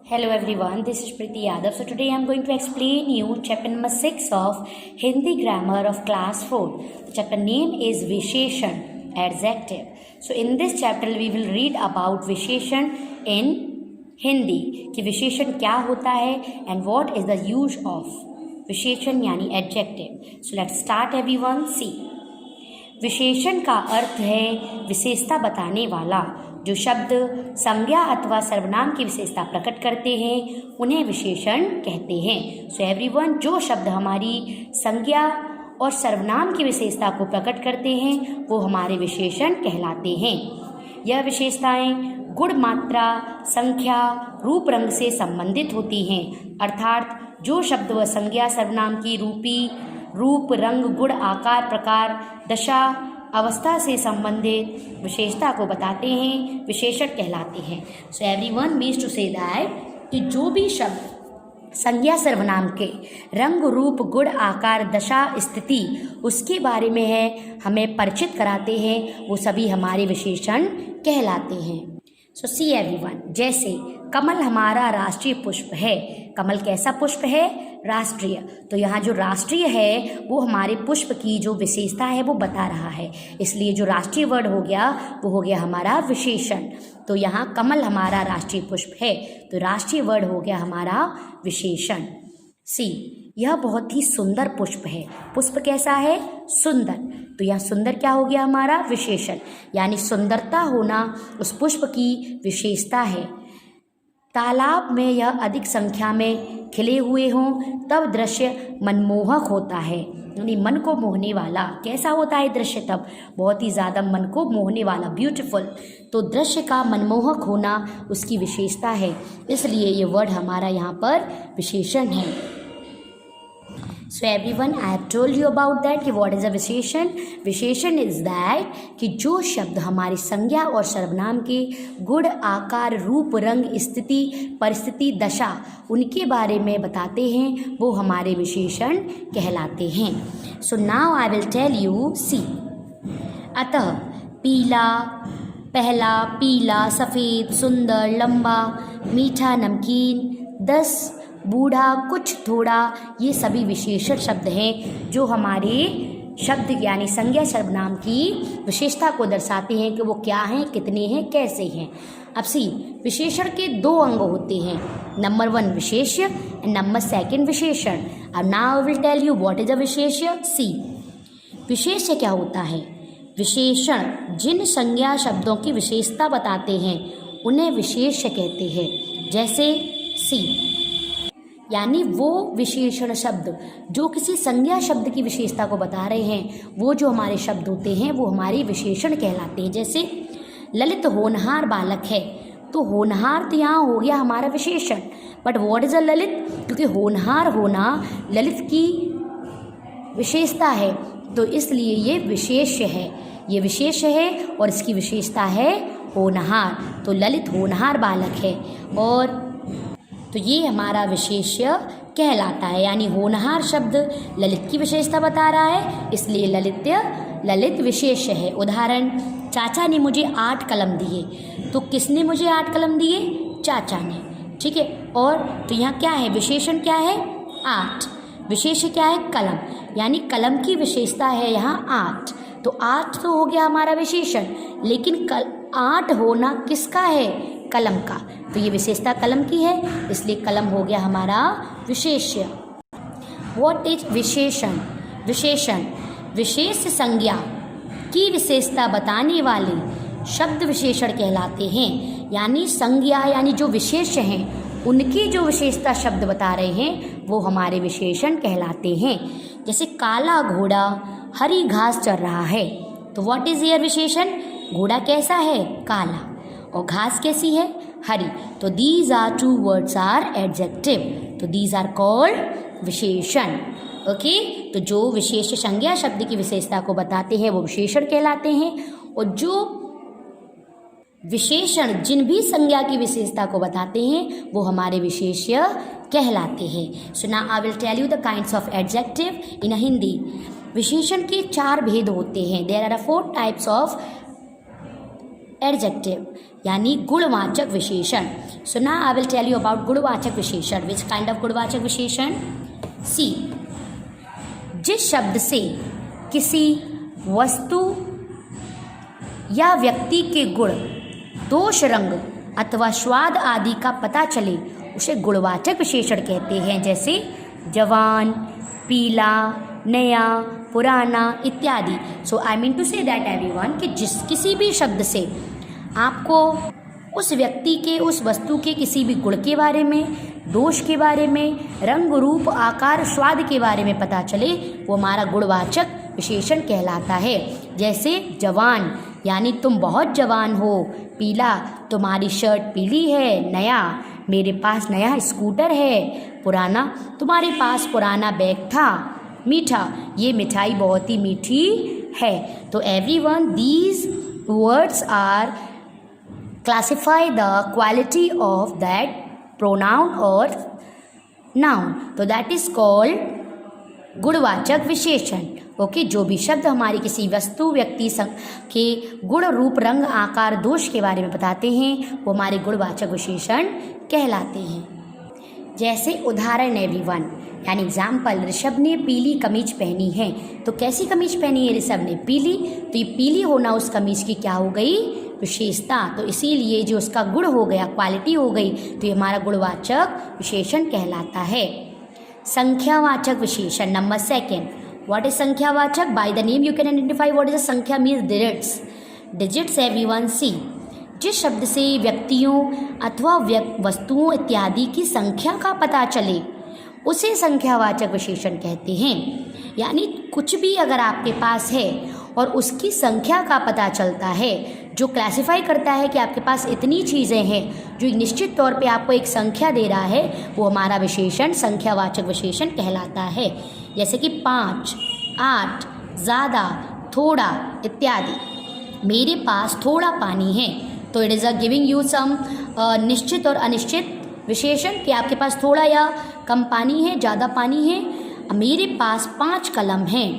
Hello everyone, this is Preeti Yadav. So today I am going to explain you chapter number 6 of Hindi grammar of class 4. The chapter name is Visheshan, adjective. So in this chapter we will read about Visheshan in Hindi कि विशेषण क्या होता है and what is the use of विशेषण यानी adjective. So let's start everyone. See, विशेषण का अर्थ है विशेषता बताने वाला. जो शब्द संज्ञा अथवा सर्वनाम की विशेषता प्रकट करते हैं उन्हें विशेषण कहते हैं. सो एवरीवन, जो शब्द हमारी संज्ञा और सर्वनाम की विशेषता को प्रकट करते हैं वो हमारे विशेषण कहलाते हैं. यह विशेषताएं गुण, मात्रा, संख्या, रूप, रंग से संबंधित होती हैं. अर्थात जो शब्द व संज्ञा सर्वनाम की रूप, रंग, गुण, आकार, प्रकार, दशा, अवस्था से संबंधित विशेषता को बताते हैं विशेषण कहलाते हैं. So everyone means to say that कि जो भी शब्द संज्ञा सर्वनाम के रंग, रूप, गुण, आकार, दशा, स्थिति उसके बारे में है हमें परिचित कराते हैं वो सभी हमारे विशेषण कहलाते हैं. सो सी एवरीवन, जैसे कमल हमारा राष्ट्रीय पुष्प है. कमल कैसा पुष्प है? राष्ट्रीय. तो यहाँ जो राष्ट्रीय है वो हमारे पुष्प की जो विशेषता है वो बता रहा है, इसलिए जो राष्ट्रीय वर्ड हो गया वो हो गया हमारा विशेषण. तो यहाँ कमल हमारा राष्ट्रीय पुष्प है तो राष्ट्रीय वर्ड हो गया हमारा विशेषण. सी, यह बहुत ही सुंदर पुष्प है. पुष्प कैसा है? सुंदर. तो यहाँ सुंदर क्या हो गया हमारा विशेषण, यानी सुंदरता होना उस पुष्प की विशेषता है. तालाब में यह अधिक संख्या में खिले हुए हों तब दृश्य मनमोहक होता है, यानी मन को मोहने वाला. कैसा होता है दृश्य? तब बहुत ही ज़्यादा मन को मोहने वाला, ब्यूटीफुल. तो दृश्य का मनमोहक होना उसकी विशेषता है, इसलिए ये वर्ड हमारा यहाँ पर विशेषण है. So everyone, I have told you about that कि व्हाट इज़ अ विशेषण. विशेषण इज दैट कि जो शब्द हमारी संज्ञा और सर्वनाम के गुण, आकार, रूप, रंग, स्थिति, परिस्थिति, दशा उनके बारे में बताते हैं वो हमारे विशेषण कहलाते हैं. So now I will tell you. See, अतः पीला, पहला, पीला, सफ़ेद, सुंदर, लंबा, मीठा, नमकीन, 10, बूढ़ा, कुछ, थोड़ा, ये सभी विशेषण शब्द हैं जो हमारे शब्द यानी संज्ञा सर्वनाम की विशेषता को दर्शाते हैं कि वो क्या हैं, कितने हैं, कैसे हैं. अब सी, विशेषण के 2 अंग होते हैं. नंबर 1 विशेष्य एंड नंबर 2 विशेषण. अब now I will tell you what is a विशेष्य. सी, विशेष्य क्या होता है? विशेषण जिन संज्ञा शब्दों की विशेषता बताते हैं उन्हें विशेष्य कहते हैं. जैसे सी, यानी वो विशेषण शब्द जो किसी संज्ञा शब्द की विशेषता को बता रहे हैं वो जो हमारे शब्द होते हैं वो हमारे विशेषण कहलाते हैं. जैसे ललित होनहार बालक है, तो होनहार तो यहाँ हो गया हमारा विशेषण. But what is a Lalit? क्योंकि होनहार होना ललित की विशेषता है तो इसलिए ये विशेष्य है. ये विशेष है और इसकी विशेषता है होनहार. तो ललित होनहार बालक है और तो ये हमारा विशेष्य कहलाता है, यानी होनहार शब्द ललित की विशेषता बता रहा है इसलिए ललित विशेष्य है. उदाहरण, चाचा ने मुझे 8 कलम दिए. तो किसने मुझे 8 कलम दिए? चाचा ने. ठीक है. और तो यहाँ क्या है? विशेषण क्या है? 8. विशेष्य क्या है? कलम. यानी कलम की विशेषता है यहाँ 8. तो 8 तो हो गया हमारा विशेषण, लेकिन 8 होना किसका है? कलम का. तो ये विशेषता कलम की है इसलिए कलम हो गया हमारा विशेष्य. व्हाट इज विशेषण? विशेषण विशेष संज्ञा की विशेषता बताने वाले शब्द विशेषण कहलाते हैं. यानी संज्ञा यानी जो विशेष्य हैं उनकी जो विशेषता शब्द बता रहे हैं वो हमारे विशेषण कहलाते हैं. जैसे काला घोड़ा हरी घास चर रहा है. तो व्हाट इज योर विशेषण? घोड़ा कैसा है? काला. और घास कैसी है? हरी. तो these are 2 words are adjective. तो दीज आर कॉल्ड विशेषण. ओके. तो जो विशेष संज्ञा शब्द की विशेषता को बताते हैं वो विशेषण कहलाते हैं और जो विशेषण जिन भी संज्ञा की विशेषता को बताते हैं वो हमारे विशेष्य कहलाते हैं. So now I will tell you the kinds of adjective in a Hindi. विशेषण के 4 भेद होते हैं. There are 4 types of adjective यानी गुणवाचक विशेषण. So now I will tell you about गुणवाचक विशेषण. विच काइंड ऑफ गुणवाचक विशेषण? सी, जिस शब्द से किसी वस्तु या व्यक्ति के गुण, दोष, रंग अथवा स्वाद आदि का पता चले उसे गुणवाचक विशेषण कहते हैं. जैसे जवान, पीला, नया, पुराना इत्यादि. So I mean to say that everyone कि किसी भी शब्द से आपको उस व्यक्ति के, उस वस्तु के किसी भी गुण के बारे में, दोष के बारे में, रंग, रूप, आकार, स्वाद के बारे में पता चले वो हमारा गुणवाचक विशेषण कहलाता है. जैसे जवान यानी तुम बहुत जवान हो, पीला तुम्हारी शर्ट पीली है, नया मेरे पास नया स्कूटर है, पुराना तुम्हारे पास पुराना बैग था, मीठा ये मिठाई बहुत ही मीठी है. तो everyone these words are classify the quality of that pronoun और नाउन. तो दैट इज कॉल्ड गुणवाचक विशेषण. ओके, जो भी शब्द हमारी किसी वस्तु, व्यक्ति के गुण, रूप, रंग, आकार, दोष के बारे में बताते हैं वो हमारे गुणवाचक विशेषण कहलाते हैं. जैसे उदाहरण एवरीवन, यानी एग्जाम्पल, ऋषभ ने पीली कमीज पहनी है. तो कैसी कमीज पहनी है ऋषभ ने? पीली. तो ये पीली होना उस कमीज की क्या हो गई? विशेषता. तो इसीलिए जो उसका गुण हो गया, क्वालिटी हो गई, तो ये हमारा गुणवाचक विशेषण कहलाता है. संख्यावाचक विशेषण number second. What is संख्यावाचक? By the name you can identify what is a संख्या means digits. Digits everyone see. जिस शब्द से व्यक्तियों अथवा वस्तुओं इत्यादि की संख्या का पता चले उसे संख्यावाचक विशेषण कहते हैं. यानी कुछ भी अगर आपके पास है और उसकी संख्या का पता चलता है, जो क्लासिफाई करता है कि आपके पास इतनी चीज़ें हैं, जो एक निश्चित तौर पे आपको एक संख्या दे रहा है, वो हमारा विशेषण संख्यावाचक विशेषण कहलाता है. जैसे कि 5, 8, ज़्यादा, थोड़ा इत्यादि. मेरे पास थोड़ा पानी है, तो it is a giving you some निश्चित और अनिश्चित विशेषण कि आपके पास थोड़ा या कम पानी है, ज़्यादा पानी है. मेरे पास 5 कलम हैं,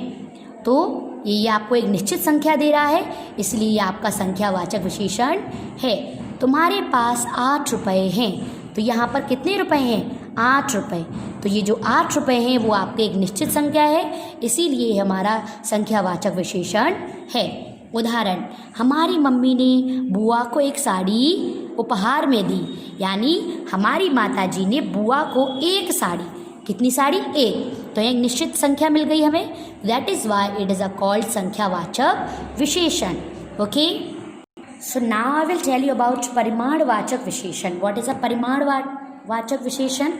तो ये आपको एक निश्चित संख्या दे रहा है, इसलिए ये आपका संख्यावाचक विशेषण है. तुम्हारे पास 8 रुपये हैं, तो यहाँ पर कितने रुपए हैं? 8 रुपये. तो ये जो 8 रुपये हैं वो आपके एक निश्चित संख्या है, इसीलिए हमारा संख्यावाचक विशेषण है. उदाहरण, हमारी मम्मी ने बुआ को एक साड़ी उपहार में दी. यानी हमारी माताजी ने बुआ को एक साड़ी, कितनी साड़ी? एक. तो एक निश्चित संख्या मिल गई हमें. That is why it is a called संख्यावाचक विशेषण. Okay, so now I will tell you about परिमाणवाचक विशेषण. व्हाट इज़ अ परिमाणवाचक विशेषण?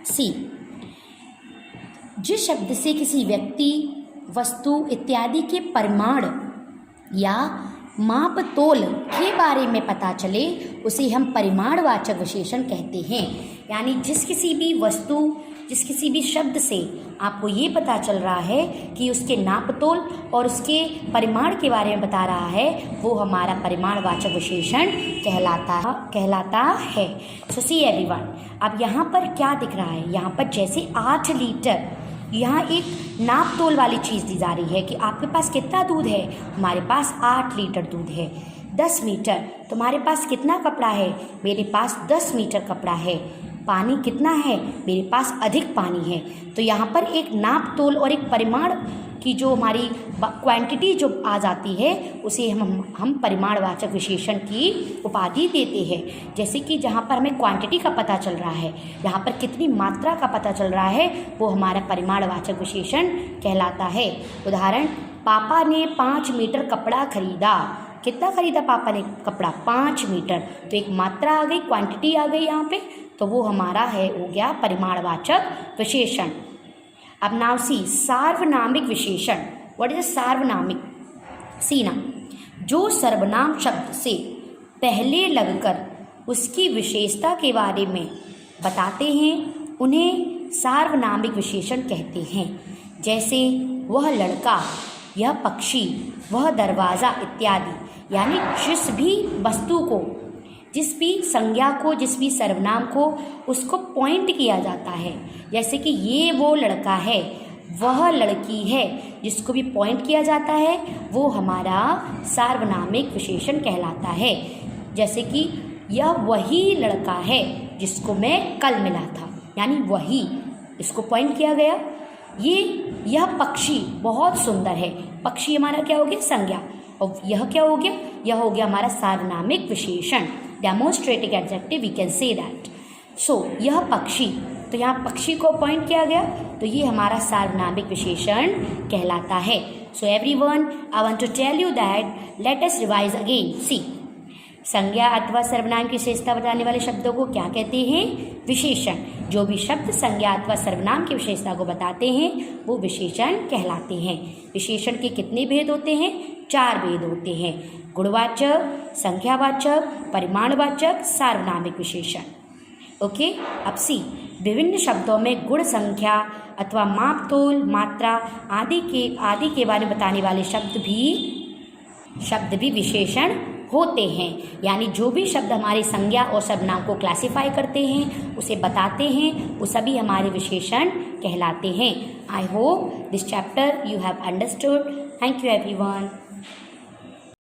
सी, जिस शब्द से किसी व्यक्ति, वस्तु इत्यादि के परिमाण या माप तोल के बारे में पता चले उसे हम परिमाणवाचक विशेषण कहते हैं. यानी जिस किसी भी वस्तु, जिस किसी भी शब्द से आपको ये पता चल रहा है कि उसके नाप तोल और उसके परिमाण के बारे में बता रहा है, वो हमारा परिमाणवाचक विशेषण कहलाता है. सो सी एवरीवन, अब यहाँ पर क्या दिख रहा है? यहाँ पर जैसे 8 लीटर, यहाँ एक नाप तोल वाली चीज़ दी जा रही है कि आपके पास कितना दूध है? हमारे पास 8 लीटर दूध है. 10 मीटर, तुम्हारे पास कितना कपड़ा है? मेरे पास 10 मीटर कपड़ा है. पानी कितना है? मेरे पास अधिक पानी है. तो यहाँ पर एक नाप तोल और एक परिमाण की जो हमारी क्वांटिटी जो आ जाती है, उसे हम परिमाणवाचक विशेषण की उपाधि देते हैं. जैसे कि जहाँ पर हमें क्वांटिटी का पता चल रहा है, यहाँ पर कितनी मात्रा का पता चल रहा है, वो हमारा परिमाणवाचक विशेषण कहलाता है. उदाहरण, पापा ने 5 मीटर कपड़ा खरीदा. कितना खरीदा पापा ने कपड़ा? 5 मीटर. तो एक मात्रा आ गई, क्वांटिटी आ गई यहाँ पे, तो वो हमारा हो गया परिमाणवाचक विशेषण. अब नाउ सी सार्वनामिक विशेषण. व्हाट इज अ सार्वनामिक? सी ना, जो सर्वनाम शब्द से पहले लगकर उसकी विशेषता के बारे में बताते हैं उन्हें सार्वनामिक विशेषण कहते हैं. जैसे वह लड़का, यह पक्षी, वह दरवाज़ा इत्यादि. यानी जिस भी वस्तु को, जिस भी संज्ञा को, जिस भी सर्वनाम को, उसको पॉइंट किया जाता है. जैसे कि ये वो लड़का है, वह लड़की है, जिसको भी पॉइंट किया जाता है वो हमारा सार्वनामिक विशेषण कहलाता है. जैसे कि यह वही लड़का है जिसको मैं कल मिला था, यानी वही, इसको पॉइंट किया गया। यह पक्षी बहुत सुंदर है, पक्षी हमारा क्या हो गया, संज्ञा, और यह क्या हो गया, यह हो गया हमारा सार्वनामिक विशेषण, demonstrative adjective, we can say that. So यह पक्षी, तो यहाँ पक्षी को पॉइंट किया गया, तो ये हमारा सार्वनामिक विशेषण कहलाता है। So everyone, I want to tell you that, let us revise again. See, संज्ञा अथवा सर्वनाम की विशेषता बताने वाले शब्दों को क्या कहते हैं, विशेषण। जो भी शब्द संज्ञा अथवा सर्वनाम की विशेषता को बताते हैं वो विशेषण कहलाते हैं। विशेषण के कितने भेद होते हैं, 4 भेद होते हैं, गुणवाचक, संख्यावाचक, परिमाणवाचक, सार्वनामिक विशेषण। ओके, अब सी, विभिन्न शब्दों में गुण, संख्या अथवा मापतोल, मात्रा आदि के बारे में बताने वाले शब्द भी विशेषण होते हैं। यानी जो भी शब्द हमारे संज्ञा और सर्वनाम को क्लासिफाई करते हैं, उसे बताते हैं, वो सभी हमारे विशेषण कहलाते हैं। I hope this chapter you have understood. Thank you everyone.